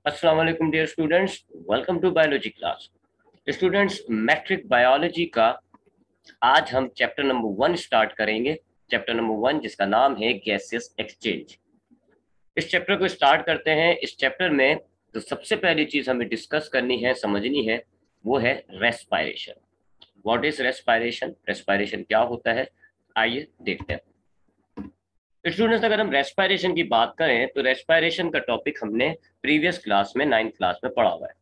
अस्सलाम वालेकुम dear students, welcome to biology class. Students, matric biology का आज हम चैप्टर नंबर 1 स्टार्ट करेंगे। चैप्टर नंबर 1 जिसका नाम है गैसियस एक्सचेंज। इस चैप्टर को स्टार्ट करते हैं। इस चैप्टर में जो सबसे पहली चीज हमें डिस्कस करनी है, समझनी है, वो है respiration. What is respiration? Respiration क्या होता है, आइए देखते हैं। स्टूडेंट्स, अगर हम रेस्पायरेशन की बात करें तो रेस्पायरेशन का टॉपिक हमने प्रीवियस क्लास में 9th क्लास में पढ़ा हुआ है।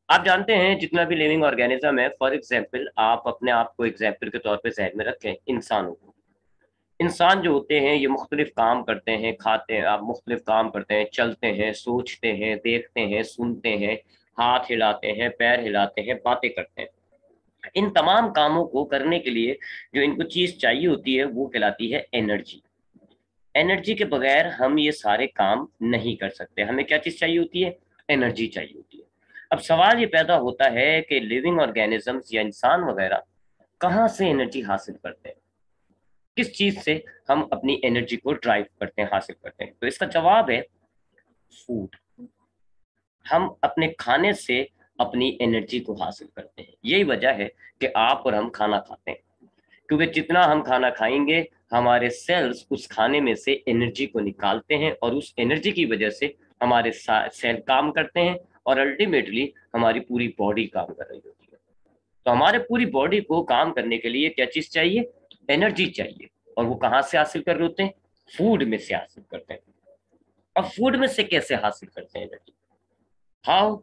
आप जानते हैं जितना भी लिविंग ऑर्गेनिज्म है, फॉर एग्जाम्पल आप अपने आप को एग्जाम्पल के तौर पे जहन में रखें, इंसानों को। इंसान जो होते हैं ये मुख्तलिफ काम करते हैं, खाते हैं, आप मुख्तलिफ काम करते हैं, चलते हैं, सोचते हैं, देखते हैं, सुनते हैं, हाथ हिलाते हैं, पैर हिलाते हैं, बातें करते हैं। इन तमाम कामों को करने के लिए जो इनको चीज चाहिए होती है वो कहलाती है एनर्जी। एनर्जी के बगैर हम ये सारे काम नहीं कर सकते। हमें क्या चीज चाहिए होती है? एनर्जी चाहिए होती है। अब सवाल ये पैदा होता है कि लिविंग ऑर्गेनिजम्स या इंसान वगैरह कहाँ से एनर्जी हासिल करते हैं, किस चीज से हम अपनी एनर्जी को ड्राइव करते हैं, हासिल करते हैं? तो इसका जवाब है फूड। हम अपने खाने से अपनी एनर्जी को हासिल करते हैं। यही वजह है कि आप और हम खाना खाते हैं, क्योंकि जितना हम खाना खाएंगे हमारे सेल्स उस खाने में से एनर्जी को निकालते हैं और उस एनर्जी की वजह से हमारे सेल काम करते हैं और अल्टीमेटली हमारी पूरी बॉडी काम कर रही होती है। तो हमारे पूरी बॉडी को काम करने के लिए क्या चीज चाहिए? एनर्जी चाहिए। और वो कहाँ से हासिल कर रहे होते हैं? फूड में से हासिल करते हैं। और फूड में से कैसे हासिल करते हैं energy? How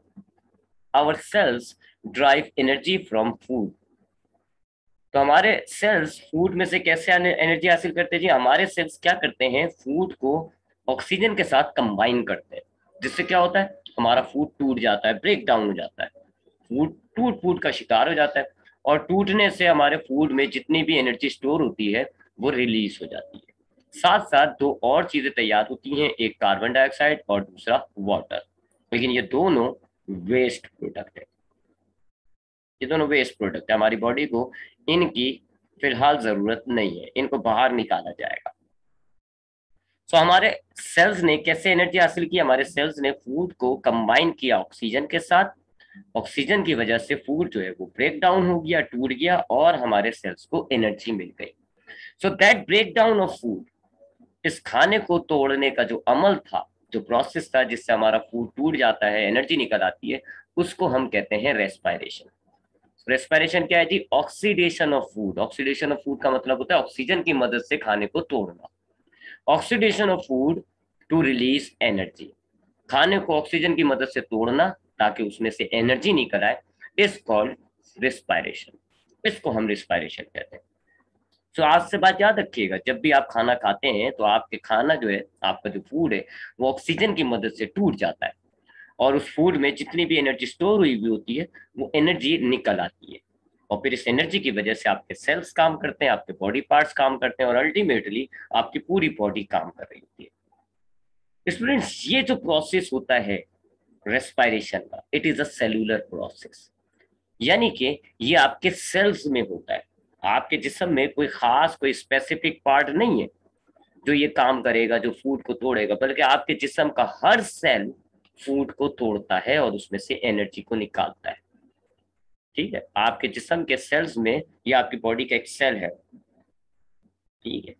our cells drive energy from food. तो हमारे सेल्स फूड में से कैसे एनर्जी हासिल करते हैं? जी, हमारे सेल्स क्या करते हैं, फूड को ऑक्सीजन के साथ कंबाइन करते हैं। जिससे क्या होता है, हमारा फूड टूट जाता है, ब्रेक डाउन हो जाता है, फूड टूट फूड का शिकार हो जाता है। और टूटने से हमारे फूड में जितनी भी एनर्जी स्टोर होती है वो रिलीज हो जाती है। साथ साथ दो और चीजें तैयार होती हैं, एक कार्बन डाइऑक्साइड और दूसरा वाटर। लेकिन ये दोनों वेस्ट प्रोडक्ट है। ये दोनों वेस्ट प्रोडक्ट है, हमारी बॉडी को इनकी फिलहाल जरूरत नहीं है, इनको बाहर निकाला जाएगा। सो हमारे सेल्स ने कैसे एनर्जी हासिल की? हमारे सेल्स ने फूड को कंबाइन किया ऑक्सीजन के साथ। ऑक्सीजन की वजह से फूड जो है वो ब्रेक डाउन हो गया, टूट गया और हमारे सेल्स को एनर्जी मिल गई। So that break down of food, इस खाने को तोड़ने का जो अमल था, जो प्रोसेस था जिससे हमारा फूड टूट जाता है, एनर्जी निकल आती है, उसको हम कहते हैं रेस्पायरेशन। रेस्पिरेशन क्या है जी? Oxidation of food. Oxidation of food का मतलब होता है ऑक्सीजन की मदद से खाने को तोड़ना। Oxidation of food to release energy. खाने को ऑक्सीजन की मदद से तोड़ना ताकि उसमें से एनर्जी निकल आए, इज कॉल्ड रिस्पायरेशन। इसको हम रिस्पायरेशन कहते हैं। तो आज से बात याद रखिएगा, जब भी आप खाना खाते हैं तो आपके खाना जो है, आपका जो फूड है, वो ऑक्सीजन की मदद से टूट जाता है और उस फूड में जितनी भी एनर्जी स्टोर हुई हुई होती है वो एनर्जी निकल आती है। और फिर इस एनर्जी की वजह से आपके सेल्स काम करते हैं, आपके बॉडी पार्ट्स काम करते हैं और अल्टीमेटली आपकी पूरी बॉडी काम कर रही होती है। स्टूडेंट्स, ये जो प्रोसेस होता है रेस्पायरेशन का, it is a cellular process. यानी कि ये आपके सेल्स में होता है। आपके जिस्म में कोई खास, कोई स्पेसिफिक पार्ट नहीं है जो ये काम करेगा, जो फूड को तोड़ेगा, बल्कि आपके जिस्म का हर सेल फूड को तोड़ता है और उसमें से एनर्जी को निकालता है। ठीक है, आपके जिस्म के सेल्स में, ये आपकी बॉडी का एक सेल है। ठीक है,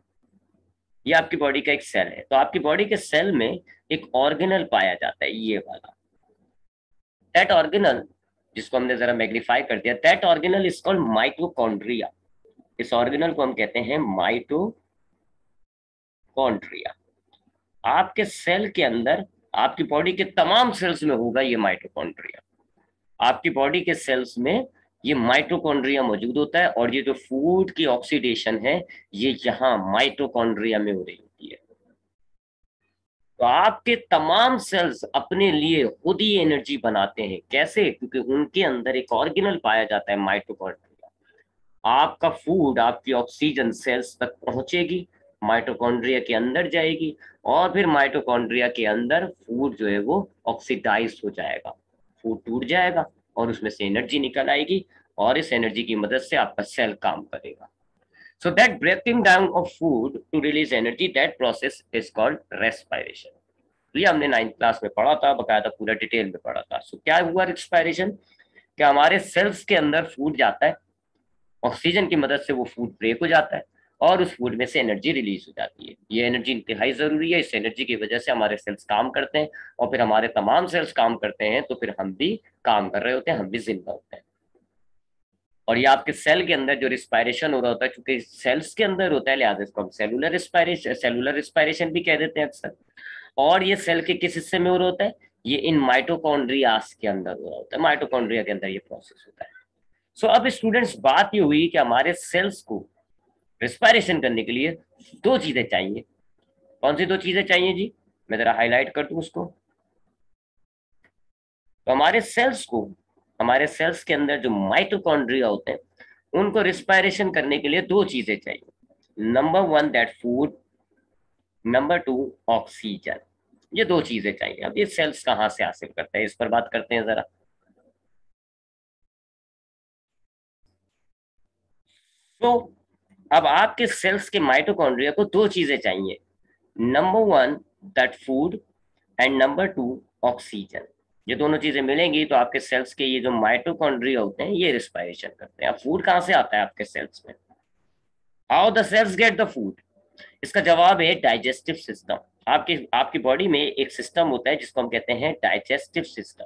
ये आपकी बॉडी का एक सेल है। तो आपकी बॉडी के सेल में एक ऑर्गेनल पाया जाता है, ये वाला। दैट ऑर्गेनल, जिसको हमने जरा मैग्नीफाई कर दिया, that organelle is called mitochondria. इस ऑर्गेनल को हम कहते हैं माइटोकॉन्ड्रिया। आपके सेल के अंदर, आपकी बॉडी के तमाम सेल्स में होगा ये माइटोकॉन्ड्रिया। आपकी बॉडी के सेल्स में ये माइटोकॉन्ड्रिया मौजूद होता है और ये जो फूड की ऑक्सीडेशन है ये यहाँ माइटोकॉन्ड्रिया में हो रही होती है। तो आपके तमाम सेल्स अपने लिए खुद ही एनर्जी बनाते हैं। कैसे? क्योंकि उनके अंदर एक ऑर्गेनल पाया जाता है माइटोकॉन्ड्रिया। आपका फूड, आपकी ऑक्सीजन सेल्स तक पहुंचेगी, माइटोकॉन्ड्रिया के अंदर जाएगी और फिर माइटोकॉन्ड्रिया के अंदर फूड जो है वो ऑक्सीडाइज हो जाएगा, फूड टूट जाएगा और उसमें से एनर्जी निकल आएगी और इस एनर्जी की मदद से आपका सेल काम करेगा। So that breaking down of food to release energy, that process is called respiration. ये हमने 9th क्लास में पढ़ा था, बकायदा पूरा डिटेल में पढ़ा था। सो क्या हुआ रिस्पायरेशन, कि हमारे सेल्स के अंदर फूड जाता है, ऑक्सीजन की मदद से वो फूड ब्रेक हो जाता है और उस फूड में से एनर्जी रिलीज हो जाती है। ये एनर्जी इंतहाई जरूरी है, इस एनर्जी की वजह से हमारे सेल्स काम करते हैं और फिर हमारे तमाम सेल्स काम करते हैं तो फिर हम भी काम कर रहे होते हैं, हम भी जिंदा होते हैं। और ये आपके सेल के अंदर जो रिस्पायरेशन हो रहा होता है, क्योंकि सेल्स के अंदर होता है, लिहाजा इसको हम सेलुलर रिस्पायरेशन भी कह देते हैं अक्सर। और ये सेल के किस हिस्से में हो रहा होता है, ये इन माइटोकॉन्ड्रियास के अंदर हो रहा होता है, माइटोकॉन्ड्रिया के अंदर ये प्रोसेस होता है। सो अब स्टूडेंट्स बात ये हुई कि हमारे सेल्स को रिस्पायरेशन करने के लिए दो चीजें चाहिए। कौन सी दो चीजें चाहिए जी, मैं जरा हाईलाइट कर दूं उसको। तो हमारे सेल्स के अंदर जो माइटोकॉन्ड्रिया होते हैं, उनको रिस्पायरेशन करने के लिए दो चीजें चाहिए। Number one that food, number two oxygen. ये दो चीजें चाहिए। अब ये सेल्स कहाँ से हासिल करते हैं, इस पर बात करते हैं जरा। तो अब आपके सेल्स के माइटोकॉन्ड्रिया को दो चीजें चाहिए, number one that food and number two oxygen. ये दोनों चीजें मिलेंगी तो आपके सेल्स के ये जो माइटोकॉन्ड्रिया होते हैं ये रिस्पायरेशन करते हैं। अब फूड कहाँ से आता है आपके सेल्स में, how the cells get the food? इसका जवाब है डाइजेस्टिव सिस्टम। आपकी आपकी बॉडी में एक सिस्टम होता है जिसको हम कहते हैं डाइजेस्टिव सिस्टम।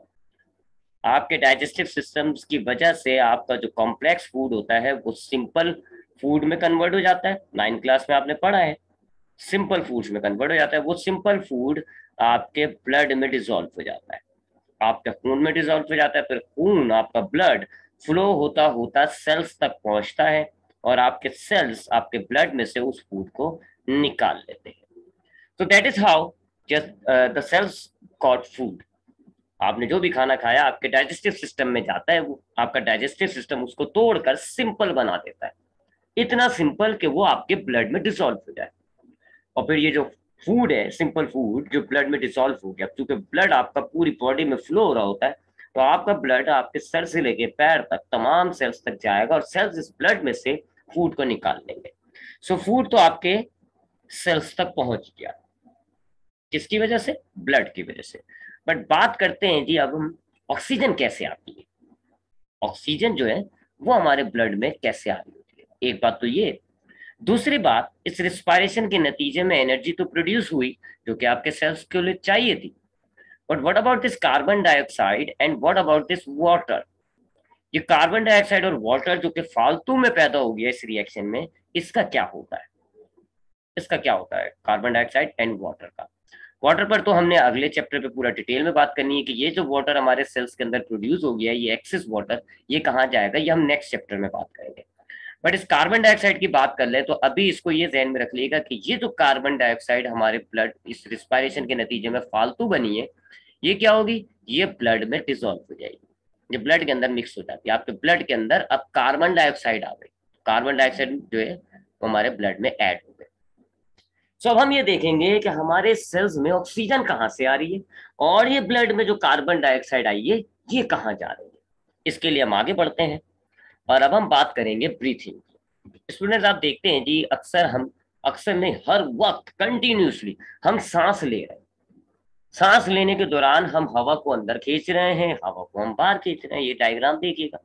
आपके डाइजेस्टिव सिस्टम्स की वजह से आपका जो कॉम्प्लेक्स फूड होता है वो सिंपल फूड में कन्वर्ट हो जाता है। 9th क्लास में आपने पढ़ा है, सिंपल फूड्स में कन्वर्ट हो जाता है। वो सिंपल फूड आपके ब्लड में डिसॉल्व हो जाता है, आपके खून में डिसॉल्व हो जाता है। फिर खून, आपका ब्लड फ्लो होता होता सेल्स तक पहुंचता है और आपके सेल्स आपके ब्लड में से उस फूड को निकाल लेते हैं। तो that is how just the cells got food. आपने जो भी खाना खाया आपके डाइजेस्टिव सिस्टम में जाता है, वो आपका डाइजेस्टिव सिस्टम उसको तोड़कर सिंपल बना देता है, इतना सिंपल कि वो आपके ब्लड में डिसॉल्व हो जाए। और फिर ये जो फूड है, सिंपल फूड जो ब्लड में डिसॉल्व हो गया, क्योंकि ब्लड आपका पूरी बॉडी में फ्लो हो रहा होता है, तो आपका ब्लड आपके सर से लेके पैर तक तमाम सेल्स तक जाएगा और सेल्स इस ब्लड में से फूड को निकाल लेंगे। सो फूड तो आपके सेल्स तक पहुंच गया, किसकी वजह से, ब्लड की वजह से। बट बात करते हैं जी अब हम, ऑक्सीजन कैसे आती है, ऑक्सीजन जो है वो हमारे ब्लड में कैसे आ रही होती है, एक बात तो ये। दूसरी बात, इस रिस्पायरेशन के नतीजे में एनर्जी तो प्रोड्यूस हुई जो कि आपके सेल्स के लिए चाहिए थी, but what about this carbon dioxide and what about this water? ये कार्बन डाइऑक्साइड और वाटर जो कि फालतू में पैदा हो गया इस रिएक्शन में, इसका क्या होता है, इसका क्या होता है कार्बन डाइऑक्साइड एंड वाटर का? वाटर पर तो हमने अगले चैप्टर पे पूरा डिटेल में बात करनी है कि ये जो वाटर हमारे सेल्स के अंदर प्रोड्यूस हो गया है, ये एक्सेस वाटर, ये कहाँ जाएगा, ये हम नेक्स्ट चैप्टर में बात करेंगे। बट इस कार्बन डाइऑक्साइड की बात कर ले तो अभी इसको ये ध्यान में रख लीजिएगा कि ये जो कार्बन डाइऑक्साइड हमारे ब्लड इस रिस्पायरेशन के नतीजे में फालतू बनी है, ये क्या होगी, ये ब्लड में डिसॉल्व हो जाएगी, ये ब्लड के अंदर मिक्स हो जाती है। आपके ब्लड के अंदर अब कार्बन डाइऑक्साइड आ गई, कार्बन डाइऑक्साइड जो है वो हमारे ब्लड में ऐड हो गई। सो अब हम ये देखेंगे कि हमारे सेल्स में ऑक्सीजन कहाँ से आ रही है और ये ब्लड में जो कार्बन डाइऑक्साइड आई है ये कहाँ जा रही है। इसके लिए हम आगे बढ़ते हैं और अब हम बात करेंगे ब्रीथिंग। स्टूडेंट्स आप देखते हैं जी, अक्सर नहीं, हर वक्त कंटिन्यूसली हम सांस ले रहे हैं। सांस लेने के दौरान हम हवा को अंदर खींच रहे हैं, हवा को हम बाहर खींच रहे हैं। ये डायग्राम देखिएगा,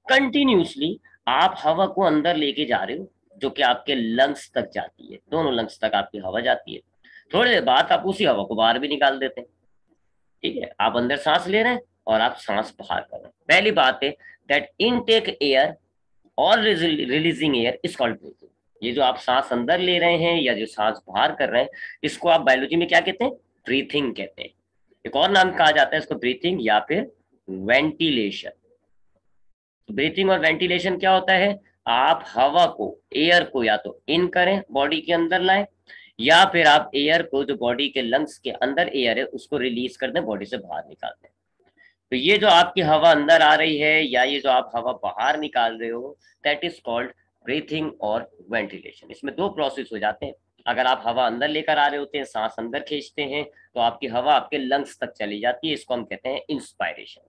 कंटिन्यूसली आप हवा को अंदर लेके जा रहे हो जो कि आपके लंग्स तक जाती है, दोनों लंग्स तक आपकी हवा जाती है। थोड़ी देर बाद आप उसी हवा को बाहर भी निकाल देते हैं। ठीक है, आप अंदर सांस ले रहे हैं और आप सांस बाहर कर रहे हैं। पहली बात है दैट इनटेक एयर और releasing air is called breathing. ये जो आप सांस अंदर ले रहे हैं या जो सांस बाहर कर रहे हैं, इसको आप बायोलॉजी में क्या कहते हैं, ब्रीथिंग कहते हैं। एक और नाम कहा जाता है इसको ब्रीथिंग या फिर वेंटिलेशन। ब्रीथिंग और वेंटिलेशन क्या होता है, आप हवा को, एयर को या तो इन करें, बॉडी के अंदर लाएं, या फिर आप एयर को, जो बॉडी के लंग्स के अंदर एयर है, उसको रिलीज कर दें, बॉडी से बाहर निकाल दें। तो ये जो आपकी हवा अंदर आ रही है या ये जो आप हवा बाहर निकाल रहे हो, दैट इज कॉल्ड ब्रीथिंग और वेंटिलेशन। इसमें दो प्रोसेस हो जाते हैं। अगर आप हवा अंदर लेकर आ रहे होते हैं, सांस अंदर खींचते हैं, तो आपकी हवा आपके लंग्स तक चली जाती है, इसको हम कहते हैं इंस्पायरेशन।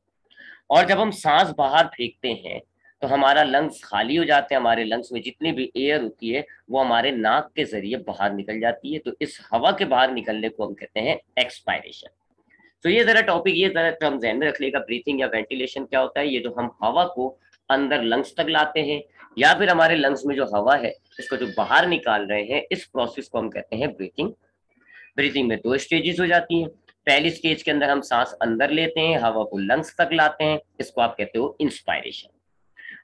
और जब हम सांस बाहर फेंकते हैं तो हमारा लंग्स खाली हो जाते हैं, हमारे लंग्स में जितनी भी एयर होती है वो हमारे नाक के जरिए बाहर निकल जाती है। तो इस हवा के बाहर निकलने को हम कहते हैं एक्सपायरेशन। तो ये जरा टॉपिक, ये जरा टर्म ध्यान में रख लेगा। ब्रीथिंग या वेंटिलेशन क्या होता है? ये जो हम हवा को अंदर लंग्स तक लाते हैं या फिर हमारे लंग्स में जो हवा है इसको जो बाहर निकाल रहे हैं, इस प्रोसेस को हम कहते हैं ब्रीथिंग। ब्रीथिंग में दो स्टेजेस हो जाती हैं। पहली स्टेज के अंदर हम सांस अंदर लेते हैं, हवा को लंग्स तक लाते हैं, इसको आप कहते हो इंस्पायरेशन।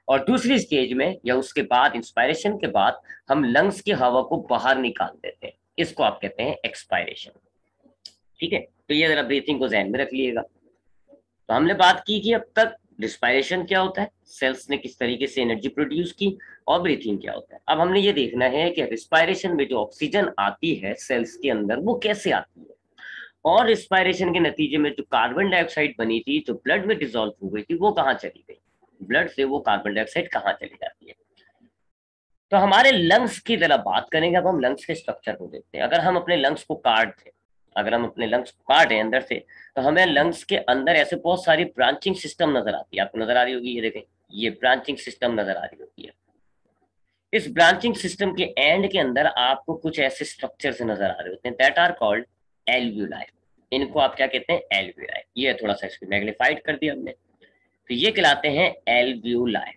और दूसरी स्टेज में या उसके बाद, इंस्पायरेशन के बाद, हम लंग्स की हवा को बाहर निकाल देते हैं, इसको आप कहते हैं एक्सपायरेशन। ठीक है, तो ये जरा ब्रीथिंग को ध्यान में रख लिएगा। तो हमने बात की कि अब तक रिस्पायरेशन क्या होता है, सेल्स ने किस तरीके से एनर्जी प्रोड्यूस की, और ब्रीथिंग क्या होता है। अब हमने ये देखना है कि रिस्पायरेशन में जो ऑक्सीजन आती है सेल्स के अंदर वो कैसे आती है, और रिस्पायरेशन के नतीजे में जो कार्बन डाइऑक्साइड बनी थी, जो ब्लड में डिसॉल्व हो गई थी, वो कहाँ चली गई, ब्लड से वो कार्बन डाइऑक्साइड कहाँ चली जाती है। तो हमारे लंग्स की जरा बात करेंगे। अब हम लंग्स के स्ट्रक्चर को देखते हैं। अगर हम अपने लंग्स को काट दें, अगर हम अपने लंग्स को काटें अंदर से, तो हमें लंग्स के अंदर ऐसे बहुत सारी ब्रांचिंग सिस्टम नजर आती है। आपको नजर आ रही होगी, ये देखें, ये ब्रांचिंग सिस्टम नजर आ रही होती है। इस ब्रांचिंग सिस्टम के एंड के अंदर आपको कुछ ऐसे स्ट्रक्चर्स नजर आ रहे होते हैं, दैट आर कॉल्ड एल्व्यूलाई। इनको आप क्या कहते हैं? एल्व्यूलाई। ये थोड़ा सा इसको मैग्नीफाइड कर दिया हमने, तो ये कहलाते हैं एल्व्यूलाई।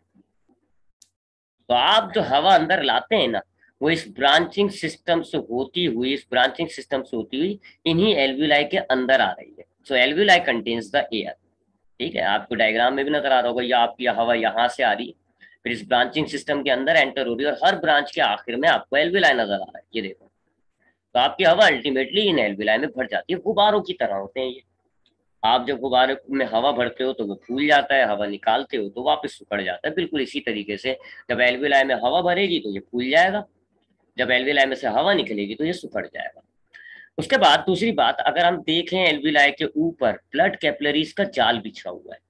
तो आप जो हवा अंदर लाते हैं ना, वो इस ब्रांचिंग सिस्टम से होती हुई, इस ब्रांचिंग सिस्टम से होती हुई इन्हीं एल्व्यूलाई के अंदर आ रही है। सो एल्व्यूलाई कंटेन्स द एयर। ठीक है, आपको डायग्राम में भी नजर आ रहा होगा, या आपकी हवा यहाँ से आ रही है, फिर इस ब्रांचिंग सिस्टम के अंदर एंटर हो रही है, और हर ब्रांच के आखिर में आपको एल्व्यूलाई नजर आ रहा है, ये देखो। तो आपकी हवा अल्टीमेटली इन एल्व्यूलाई में भर जाती है, गुब्बारों की तरह होते हैं ये। आप जब गुब्बारे में हवा भरते हो तो वो फूल जाता है, हवा निकालते हो तो वापस सिकुड़ जाता है। बिल्कुल इसी तरीके से जब एल्विलाई में हवा भरेगी तो ये फूल जाएगा, जब एल्विलाई में से हवा निकलेगी तो ये सिकुड़ जाएगा। उसके बाद दूसरी बात, अगर हम देखें एल्विलाई के ऊपर ब्लड कैपिलरीज का जाल बिछा हुआ है,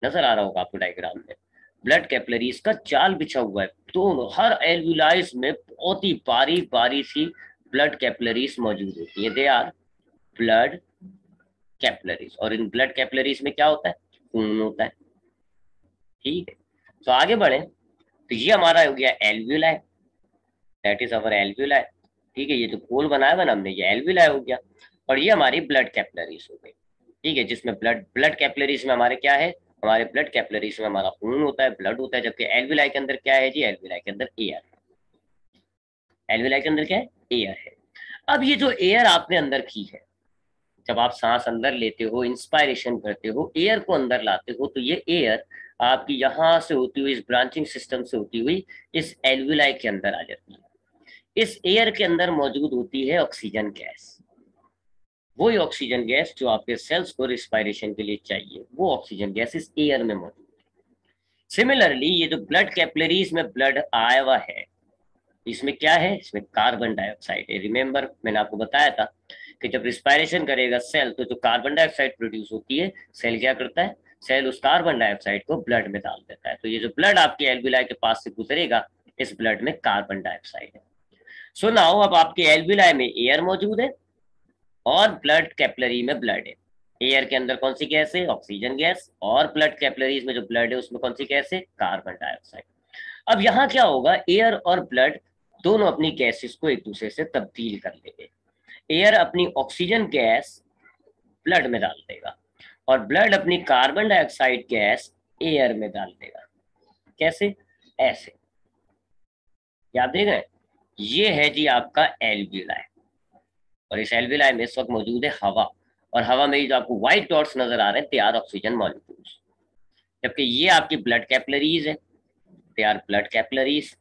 नजर आ रहा होगा आपको डायग्राम में, ब्लड कैपिलरीज का जाल बिछा हुआ है। दोनों हर एल्विलाइज में बहुत ही बारी बारी सी ब्लड कैपिलरीज मौजूद होती है, दे आर ब्लड कैपिलरीज। और इन ब्लड कैपिलरीज में क्या होता है? खून होता है। ठीक है, तो आगे बढ़े, तो ये हमारा हो गया alveoli, that is our alveoli. ठीक है, ये जो गोल बनाया हुआ ना हमने, ये एल्व्यूलाई हो गया। और ये हमारी ब्लड कैपिलरीज हो गई। ठीक है, जिसमें ब्लड कैपिलरीज में हमारे क्या है, हमारे ब्लड कैपिलरीज में हमारा खून होता है, ब्लड होता है। जबकि एल्व्यूलाई के अंदर क्या है जी? एल्व्यूलाई के अंदर एयर है। एल्व्यूलाई के अंदर क्या है? एयर है। अब ये जो एयर आपने अंदर की है, जब आप सांस अंदर लेते हो, इंस्पायरेशन करते हो, एयर को अंदर लाते हो, तो ये एयर आपकी यहां से होती हुई, इस ब्रांचिंग सिस्टम से होती हुई, इस एल्वुलाई के अंदर आ जाती है। इस एयर के अंदर मौजूद होती है ऑक्सीजन गैस। वही ऑक्सीजन गैस जो आपके सेल्स को रिस्पायरेशन के लिए चाहिए, वो ऑक्सीजन गैस इस एयर में मौजूद है। सिमिलरली ये जो ब्लड कैपिलरीज में ब्लड आया हुआ है, इसमें क्या है? इसमें कार्बन डाइऑक्साइड है। रिमेंबर, मैंने आपको बताया था कि जब रिस्पायरेशन करेगा सेल, तो जो कार्बन डाइऑक्साइड प्रोड्यूस होती है, सेल क्या करता है? सेल उस कार्बन डाइऑक्साइड को ब्लड में डाल देता है। तो ये जो ब्लड आपके एल्विलाई के पास से गुजरेगा, इस ब्लड में कार्बन डाइऑक्साइड है। सो नाउ अब आपके एल्विलाई में एयर मौजूद है और ब्लड कैपिलरी में ब्लड है। एयर के अंदर कौन सी गैस है? Oxygen gas. और ब्लड कैपिलरीज में जो ब्लड है उसमें कौन सी गैस है? Carbon dioxide. अब यहाँ क्या होगा, एयर और ब्लड दोनों अपनी गैसेस को एक दूसरे से तब्दील कर लेंगे। एयर अपनी ऑक्सीजन गैस ब्लड में डाल देगा और ब्लड अपनी कार्बन डाइऑक्साइड गैस एयर में डाल देगा। कैसे? ऐसे, याद देख रहे हैं? ये है जी आपका एल्विलाई। और इस एल्विलाई में इस वक्त मौजूद है हवा, और हवा में जो आपको व्हाइट डॉट्स नजर आ रहे हैं, दे आर ऑक्सीजन मॉलिक्यूल्स। जबकि ये आपकी ब्लड कैपिलरीज है, दे आर ब्लड कैपिलरीज।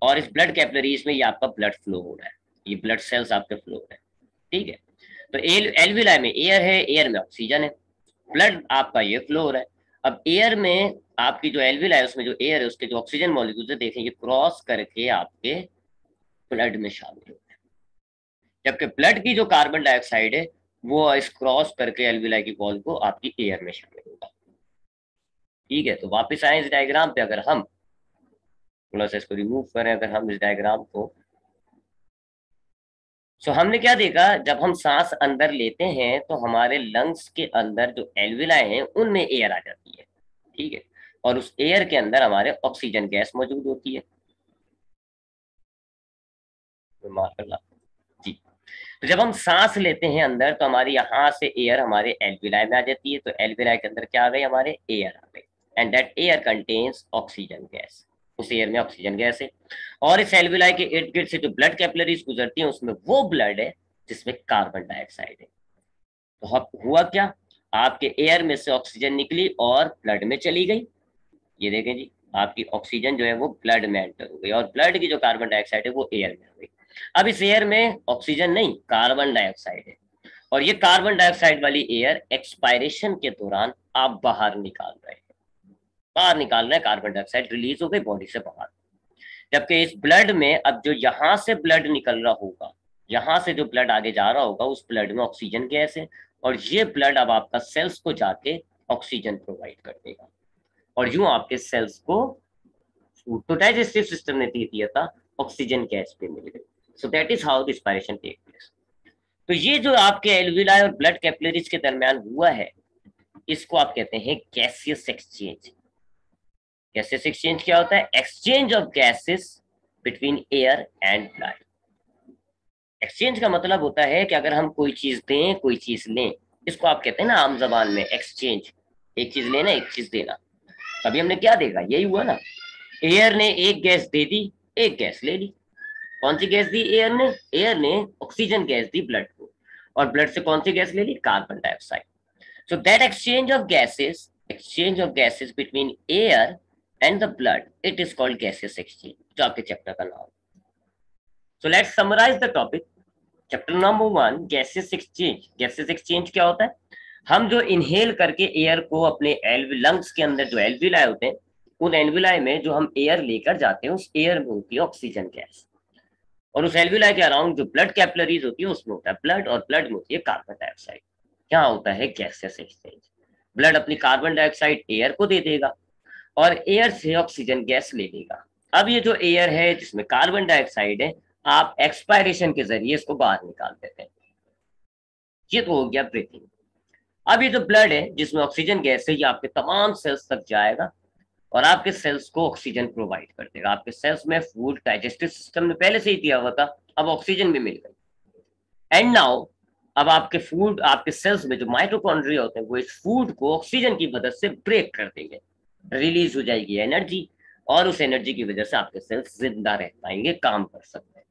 और इस ब्लड कैपिलरीज में ये आपका ब्लड फ्लो हो रहा है, ये ब्लड सेल्स आपके फ्लो हो रहे हैं। ठीक है, तो एल्विलाई में एयर है, एयर में ऑक्सीजन है, ब्लड आपका ये फ्लो हो रहा है। अब एयर में आपकी जो एल्विलाई है, उसमें जो एयर है, उसके जो ऑक्सीजन मॉलिक्यूल्स है, देखें, ये क्रॉस करके आपके ब्लड में शामिल होते हैं। जबकि ब्लड की जो कार्बन डाइऑक्साइड है, वो इस क्रॉस करके एल्विलाई की वॉल को आपकी एयर में शामिल होगा। ठीक है, तो वापस आए इस डायग्राम पे। अगर हम थोड़ा सा इसको रिमूव करें, अगर हम इस डायग्राम को, सो हमने क्या देखा, जब हम सांस अंदर लेते हैं तो हमारे लंग्स के अंदर जो एल्विलाई हैं उनमें एयर आ जाती है। ठीक है, और उस एयर के अंदर हमारे ऑक्सीजन गैस मौजूद होती है। जी। तो जब हम सांस लेते हैं अंदर तो हमारी यहाँ से एयर हमारे एल्विलाई में आ जाती है, तो एल्विलाई के अंदर क्या आ गई, हमारे एयर आ गई, and that air contains oxygen gas. उस एयर में ऑक्सीजन गैस है, और इस एल्विलाई के इर्द गिर्द से जो ब्लड कैपिलरीज गुजरती हैं उसमें वो ब्लड है जिसमें कार्बन डाइऑक्साइड है। तो हुआ क्या, आपके एयर में से ऑक्सीजन निकली और ब्लड में चली गई। ये देखें जी, आपकी ऑक्सीजन जो है वो ब्लड में एंटर हो गई, और ब्लड की जो कार्बन डाइऑक्साइड है वो एयर में आ गई। अब इस एयर में ऑक्सीजन नहीं, कार्बन डाइऑक्साइड है, और ये कार्बन डाइऑक्साइड वाली एयर एक्सपायरेशन के दौरान आप बाहर निकाल रहे हैं, बाहर निकाल रहे हैं, कार्बन डाइऑक्साइड रिलीज हो गई बॉडी से बाहर। जबकि इस ब्लड में अब जो यहां से ब्लड निकल रहा होगा, यहां से जो ब्लड आगे जा रहा होगा, उस ब्लड में ऑक्सीजन गैस है, और ये ब्लड अब आपका सेल्स को जाके ऑक्सीजन प्रोवाइड कर देगा, और यूं आपके सेल्स को फूड तो डाइजेस्टिव सिस्टम ने दे दिया था, ऑक्सीजन गैस पे मिल गई। So that is how respiration take place. तो ये जो आपके एल्विलाई और ब्लड कैपिलरीज के दरमियान हुआ है, इसको आप कहते हैं गैसियस एक्सचेंज। गैसियस एक्सचेंज क्या होता है, exchange of gases between air and blood. Exchange का मतलब होता है कि अगर हम कोई चीज दें, कोई चीज लें, इसको आप कहते हैं ना आम जबान में एक्सचेंज, एक चीज लेना, एक चीज देना। अभी हमने क्या देखा, यही हुआ ना, एयर ने एक गैस दे दी, एक गैस ले ली। कौन सी गैस दी एयर ने ऑक्सीजन गैस दी ब्लड को, और ब्लड से कौन सी गैस ले ली, carbon dioxide. So that exchange of gases between air and the blood, it is called gases exchange, जो आपके चैप्टर का नाम। So let's summarise the topic. Chapter number 1, gases exchange. Gases exchange क्या होता है, हम जो इनहेल करके एयर को अपने लंग्स के अंदर जो एल्विलाई होते हैं, उन एल्विलाई में जो हम एयर लेकर जाते हैं, उस एयर में होती है ऑक्सीजन गैस, और उस एल्विलाई के अराउंड जो ब्लड कैपिलरीज होती है उसमें होता है ब्लड, और ब्लड में होती है कार्बन डाइऑक्साइड। क्या होता है गैसेस एक्सचेंज, ब्लड अपनी कार्बन डाइऑक्साइड एयर को दे देगा, और एयर से ऑक्सीजन गैस ले लेगा। अब ये जो एयर है जिसमें कार्बन डाइऑक्साइड है, आप एक्सपायरेशन के जरिए इसको बाहर निकाल देते हैं। ये तो हो गया ब्रीथिंग। अब ये जो ब्लड है जिसमें ऑक्सीजन गैस है, ये आपके तमाम सेल्स तक जाएगा, और आपके सेल्स को ऑक्सीजन प्रोवाइड कर देगा। आपके सेल्स में फूड डाइजेस्टिव सिस्टम ने पहले से ही दिया हुआ था, अब ऑक्सीजन भी मिल गई। एंड नाउ, अब आपके फूड, आपके सेल्स में जो माइटोकॉन्ड्रिया होते हैं, वो इस फूड को ऑक्सीजन की मदद से ब्रेक कर देंगे, रिलीज हो जाएगी एनर्जी, और उस एनर्जी की वजह से आपके सेल्स जिंदा रह पाएंगे, काम कर सकते हैं।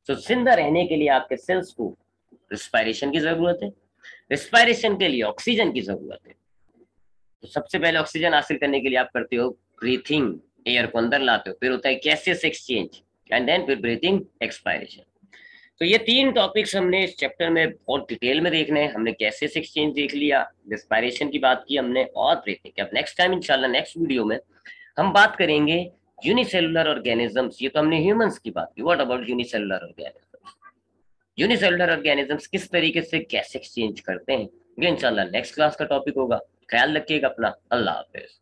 तो जिंदा रहने के लिए आपके सेल्स को रिस्पायरेशन की जरूरत है, रिस्पायरेशन के लिए ऑक्सीजन की जरूरत है। तो सबसे पहले ऑक्सीजन हासिल करने के लिए आप करते हो ब्रीथिंग, एयर को अंदर लाते हो, फिर होता है गैसियस एक्सचेंज, एंड देन फिर ब्रीथिंग, एक्सपायरेशन। तो ये 3 टॉपिक्स हमने इस चैप्टर में बहुत डिटेल में देखने हैं। हमने गैसियस एक्सचेंज देख लिया, रिस्पायरेशन की बात की हमने, और ब्रीथिंग। अब नेक्स्ट टाइम इंशाल्लाह नेक्स्ट वीडियो में हम बात करेंगे यूनिसेलुलर ऑर्गेनिजम्स। ये तो हमने ह्यूमंस की बात की, what about unicellular organisms, unicellular organisms किस तरीके से गैस एक्सचेंज करते हैं, ये इंशाल्लाह नेक्स्ट क्लास का टॉपिक होगा। ख्याल रखिएगा अपना, अल्लाह हाफिज।